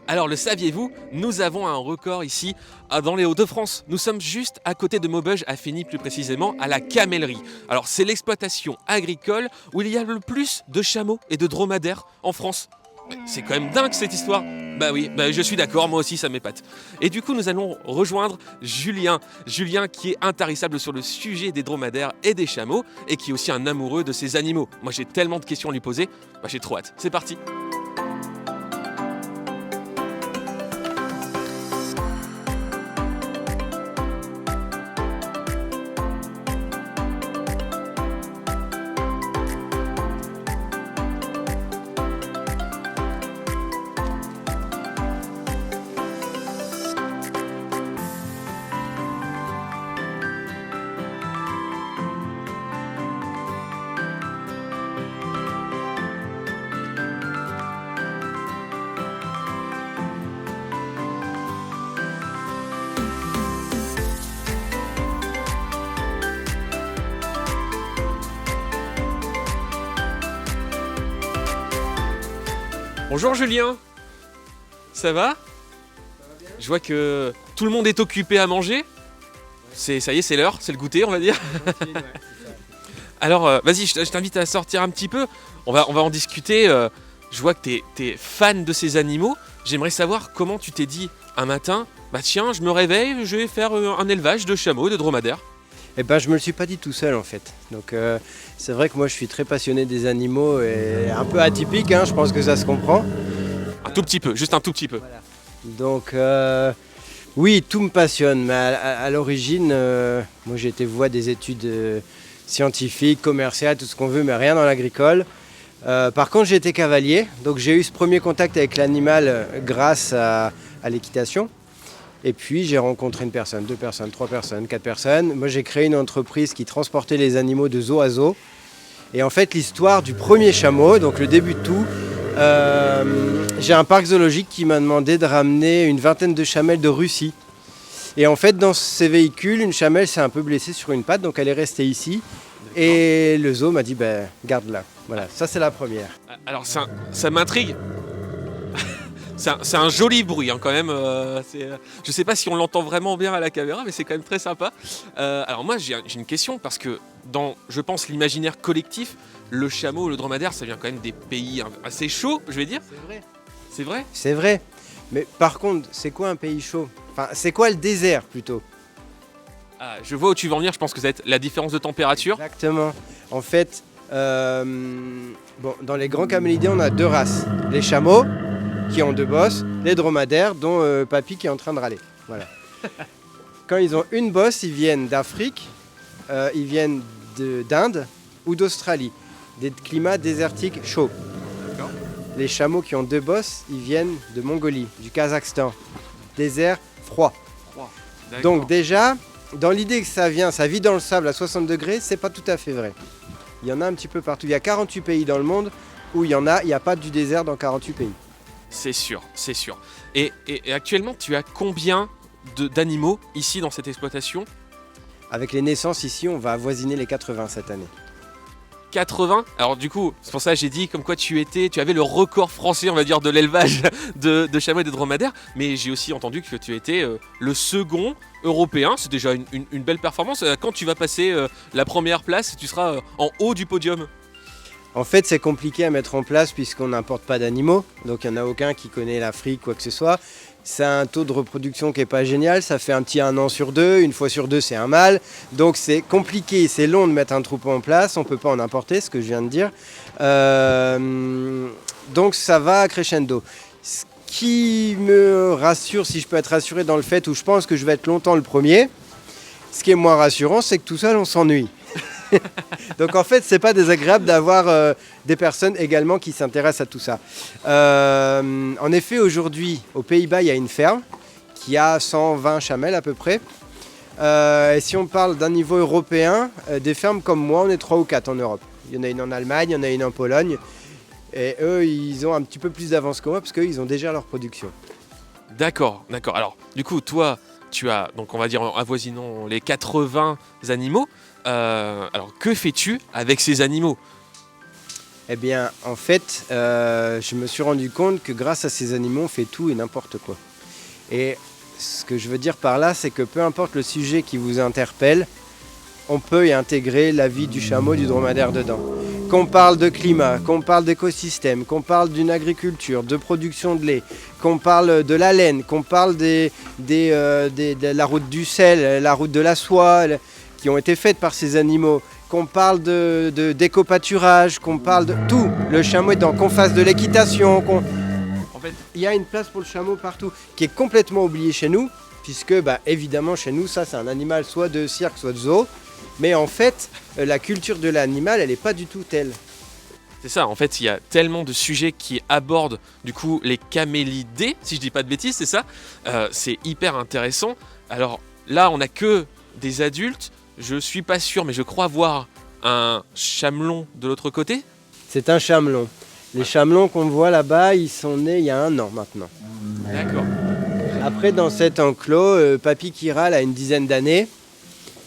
Alors le saviez-vous, nous avons un record ici dans les Hauts-de-France. Nous sommes juste à côté de Maubeuge, à Fény plus précisément, à la Camellerie. Alors c'est l'exploitation agricole où il y a le plus de chameaux et de dromadaires en France. C'est quand même dingue cette histoire. Bah oui, je suis d'accord, moi aussi ça m'épate. Et du coup nous allons rejoindre Julien. Julien qui est intarissable sur le sujet des dromadaires et des chameaux et qui est aussi un amoureux de ces animaux. Moi j'ai tellement de questions à lui poser, j'ai trop hâte. C'est parti. Bonjour Julien, ça va? Je vois que tout le monde est occupé à manger. Ça y est, c'est l'heure, c'est le goûter on va dire. Alors vas-y, je t'invite à sortir un petit peu. On va en discuter. Je vois que t'es fan de ces animaux. J'aimerais savoir comment tu t'es dit un matin, bah tiens, je me réveille, je vais faire un élevage de chameaux, de dromadaires. Eh ben, je me le suis pas dit tout seul en fait. Donc c'est vrai que moi je suis très passionné des animaux et un peu atypique, je pense que ça se comprend. Un tout petit peu, juste un tout petit peu. Voilà. Donc oui, tout me passionne, mais à l'origine, moi j'ai été voir des études scientifiques, commerciales, tout ce qu'on veut, mais rien dans l'agricole. Par contre j'ai été cavalier, donc j'ai eu ce premier contact avec l'animal grâce à l'équitation. Et puis j'ai rencontré une personne, 2 personnes, 3 personnes, 4 personnes. Moi j'ai créé une entreprise qui transportait les animaux de zoo à zoo. Et en fait l'histoire du premier chameau, donc le début de tout, j'ai un parc zoologique qui m'a demandé de ramener une vingtaine de chamelles de Russie. Et en fait dans ces véhicules, une chamelle s'est un peu blessée sur une patte, donc elle est restée ici. Et le zoo m'a dit, garde-la. Voilà, ça c'est la première. Alors ça m'intrigue. C'est un joli bruit quand même. Je sais pas si on l'entend vraiment bien à la caméra, mais c'est quand même très sympa. Alors moi j'ai une question parce que dans, je pense, l'imaginaire collectif, le chameau, le dromadaire, ça vient quand même des pays assez chauds, je vais dire. C'est vrai. C'est vrai? C'est vrai. Mais par contre, c'est quoi un pays chaud? Enfin, c'est quoi le désert plutôt? Je vois où tu veux en venir, je pense que ça va être la différence de température. Exactement. En fait, dans les grands camélidés, on a 2 races. Les chameaux, qui ont 2 bosses, les dromadaires, dont Papy qui est en train de râler. Voilà. Quand ils ont une bosse, ils viennent d'Afrique, ils viennent d'Inde ou d'Australie. Des climats désertiques chauds. D'accord. Les chameaux qui ont 2 bosses, ils viennent de Mongolie, du Kazakhstan. Désert froid. Donc déjà, dans l'idée que ça vit dans le sable à 60 degrés, c'est pas tout à fait vrai. Il y en a un petit peu partout. Il y a 48 pays dans le monde où il n'y a pas du désert dans 48 pays. C'est sûr, c'est sûr. Et actuellement, tu as combien d'animaux ici dans cette exploitation? Avec les naissances ici, on va avoisiner les 80 cette année. 80. Alors du coup, c'est pour ça que j'ai dit comme quoi tu avais le record français, on va dire, de l'élevage de chameaux et de dromadaires. Mais j'ai aussi entendu que tu étais le second européen. C'est déjà une belle performance. Quand tu vas passer la première place, tu seras en haut du podium. En fait, c'est compliqué à mettre en place puisqu'on n'importe pas d'animaux. Donc il n'y en a aucun qui connaît l'Afrique, quoi que ce soit. C'est un taux de reproduction qui n'est pas génial. Ça fait un petit 1 an sur 2. Une fois sur 2, c'est un mâle. Donc c'est compliqué, c'est long de mettre un troupeau en place. On ne peut pas en importer, ce que je viens de dire. Donc ça va crescendo. Ce qui me rassure, si je peux être rassuré dans le fait où je pense que je vais être longtemps le premier, ce qui est moins rassurant, c'est que tout seul, on s'ennuie. Donc en fait, c'est pas désagréable d'avoir des personnes également qui s'intéressent à tout ça. En effet, aujourd'hui, aux Pays-Bas, il y a une ferme qui a 120 chamelles à peu près. Et si on parle d'un niveau européen, des fermes comme moi, on est 3 ou 4 en Europe. Il y en a une en Allemagne, il y en a une en Pologne. Et eux, ils ont un petit peu plus d'avance que moi parce qu'ils ont déjà leur production. D'accord. Alors, du coup, toi, tu as, donc on va dire avoisinons les 80 animaux. Alors, que fais-tu avec ces animaux? Eh bien, en fait, je me suis rendu compte que grâce à ces animaux, on fait tout et n'importe quoi. Et ce que je veux dire par là, c'est que peu importe le sujet qui vous interpelle, on peut y intégrer la vie du chameau, du dromadaire dedans. Qu'on parle de climat, qu'on parle d'écosystème, qu'on parle d'une agriculture, de production de lait, qu'on parle de la laine, qu'on parle de la route du sel, la route de la soie, qui ont été faites par ces animaux, qu'on parle d'éco-pâturage, qu'on parle de tout. Le chameau est dedans, qu'on fasse de l'équitation, En fait, il y a une place pour le chameau partout, qui est complètement oublié chez nous, puisque évidemment chez nous, ça c'est un animal soit de cirque, soit de zoo. Mais en fait, la culture de l'animal, elle n'est pas du tout telle. C'est ça, en fait, il y a tellement de sujets qui abordent du coup les camélidés, si je dis pas de bêtises, c'est ça. C'est hyper intéressant. Alors là, on n'a que des adultes. Je suis pas sûr, mais je crois voir un chamelon de l'autre côté. C'est un chamelon. Les chamelons qu'on voit là-bas, ils sont nés il y a 1 an maintenant. D'accord. Après, dans cet enclos, Papy Kiral a une dizaine d'années.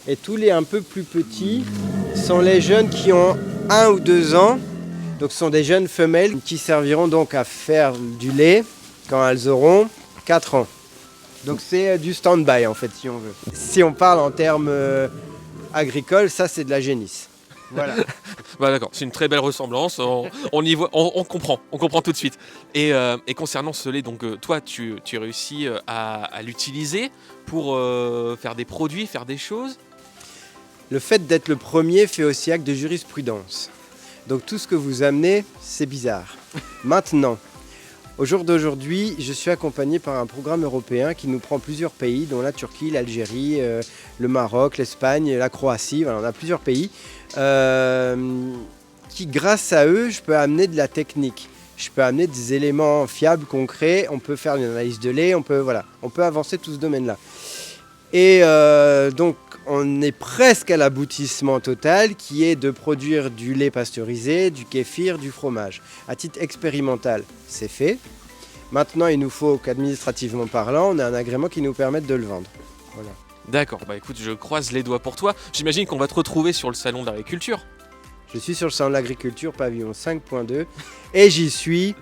Et tous les un peu plus petits sont les jeunes qui ont 1 ou 2 ans. Donc ce sont des jeunes femelles qui serviront donc à faire du lait quand elles auront 4 ans. Donc c'est du stand-by en fait si on veut. Si on parle en termes agricoles, ça c'est de la génisse. Voilà. D'accord, c'est une très belle ressemblance, on y voit, on comprend tout de suite. Et concernant ce lait, donc toi tu réussis à l'utiliser pour faire des produits, faire des choses. Le fait d'être le premier fait aussi acte de jurisprudence. Donc tout ce que vous amenez, c'est bizarre. Maintenant, au jour d'aujourd'hui, je suis accompagné par un programme européen qui nous prend plusieurs pays, dont la Turquie, l'Algérie, le Maroc, l'Espagne, la Croatie. Voilà, on a plusieurs pays qui, grâce à eux, je peux amener de la technique. Je peux amener des éléments fiables, concrets. On peut faire une analyse de lait. On peut avancer tout ce domaine-là. Et donc, on est presque à l'aboutissement total qui est de produire du lait pasteurisé, du kéfir, du fromage. À titre expérimental, c'est fait. Maintenant, il nous faut qu'administrativement parlant, on ait un agrément qui nous permette de le vendre. Voilà. D'accord, écoute, je croise les doigts pour toi. J'imagine qu'on va te retrouver sur le salon de l'agriculture. Je suis sur le salon de l'agriculture, pavillon 5.2, et j'y suis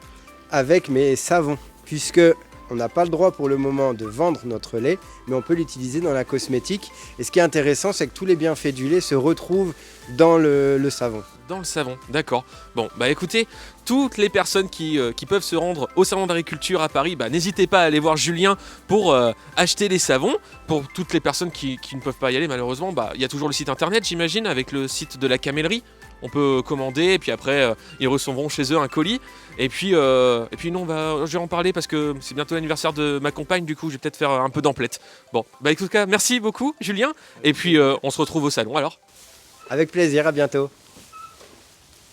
avec mes savons, puisque on n'a pas le droit pour le moment de vendre notre lait, mais on peut l'utiliser dans la cosmétique. Et ce qui est intéressant, c'est que tous les bienfaits du lait se retrouvent dans le savon. Dans le savon, d'accord. Bon, écoutez, toutes les personnes qui peuvent se rendre au salon d'agriculture à Paris, n'hésitez pas à aller voir Julien pour acheter des savons. Pour toutes les personnes qui ne peuvent pas y aller, malheureusement, il y a toujours le site internet, j'imagine, avec le site de la camellerie. On peut commander et puis après ils recevront chez eux un colis. Et puis non, je vais en parler parce que c'est bientôt l'anniversaire de ma compagne, du coup je vais peut-être faire un peu d'emplette. Bon, en tout cas, merci beaucoup Julien. Et puis on se retrouve au salon alors. Avec plaisir, à bientôt.